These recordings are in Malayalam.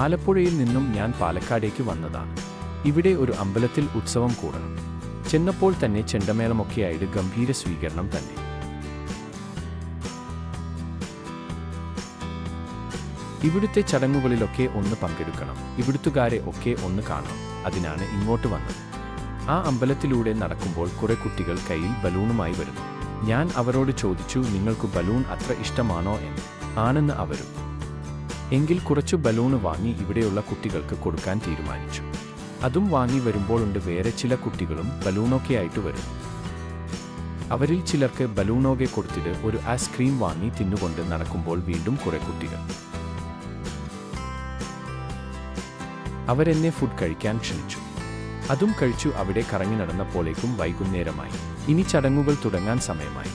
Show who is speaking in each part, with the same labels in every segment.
Speaker 1: ആലപ്പുഴയിൽ നിന്നും ഞാൻ പാലക്കാടേക്ക് വന്നതാണ്. ഇവിടെ ഒരു അമ്പലത്തിൽ ഉത്സവം കൂടണം. ചെന്നപ്പോൾ തന്നെ ചെണ്ടമേളമൊക്കെയായിട്ട് ഗംഭീര സ്വീകരണം തന്നെ. ഇവിടുത്തെ ചടങ്ങുകളിലൊക്കെ ഒന്ന് പങ്കെടുക്കണം, ഇവിടുത്തുകാരെ ഒക്കെ ഒന്ന് കാണണം. അതിനാണ് ഇങ്ങോട്ട് വന്നത്. ആ അമ്പലത്തിലൂടെ നടക്കുമ്പോൾ കുറെ കുട്ടികൾ കയ്യിൽ ബലൂണുമായി വരുന്നു. ഞാൻ അവരോട് ചോദിച്ചു, നിങ്ങൾക്ക് ബലൂൺ അത്ര ഇഷ്ടമാണോ എന്ന്. ആണെന്ന് അവരും. എങ്കിൽ കുറച്ചു ബലൂണ് വാങ്ങി ഇവിടെയുള്ള കുട്ടികൾക്ക് കൊടുക്കാൻ തീരുമാനിച്ചു. അതും വാങ്ങി വരുമ്പോഴുണ്ട് വേറെ ചില കുട്ടികളും ബലൂണൊക്കെ ആയിട്ട് വരും. അവരിൽ ചിലർക്ക് ബലൂണോകെ കൊടുത്തിട്ട് ഒരു ഐസ്ക്രീം വാങ്ങി തിന്നുകൊണ്ട് നടക്കുമ്പോൾ വീണ്ടും കുറെ കുട്ടികൾ. അവരെന്നെ ഫുഡ് കഴിക്കാൻ ക്ഷണിച്ചു. അതും കഴിച്ചു. അവിടെ കറങ്ങി നടന്നപ്പോഴേക്കും വൈകുന്നേരമായി. ഇനി ചടങ്ങുകൾ തുടങ്ങാൻ സമയമായി.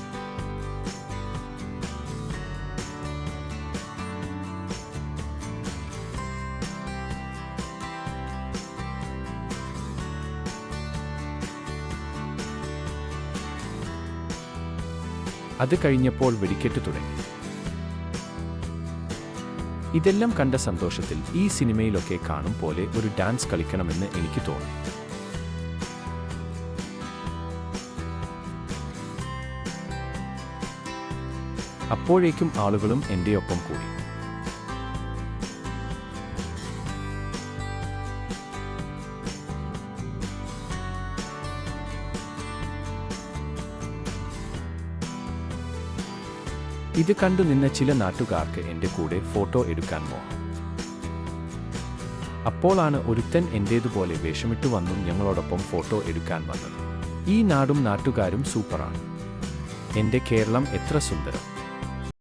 Speaker 1: അത് കഴിഞ്ഞപ്പോൾ വെടിക്കെട്ട് തുടങ്ങി. ഇതെല്ലാം കണ്ട സന്തോഷത്തിൽ ഈ സിനിമയിലൊക്കെ കാണും പോലെ ഒരു ഡാൻസ് കളിക്കണമെന്ന് എനിക്ക് തോന്നി. അപ്പോഴേക്കും ആളുകളും എൻ്റെ ഒപ്പം കൂടി. ഇത് കണ്ടു നിന്ന ചില നാട്ടുകാർക്ക് എൻ്റെ കൂടെ ഫോട്ടോ എടുക്കാൻ മോഹം. അപ്പോളാണ് ഒരുത്തൻ എൻ്റേതുപോലെ വേഷമിട്ടു വന്നും ഞങ്ങളോടൊപ്പം ഫോട്ടോ എടുക്കാൻ വന്നത്. ഈ നാടും നാട്ടുകാരും സൂപ്പറാണ്. എൻ്റെ കേരളം എത്ര സുന്ദരം!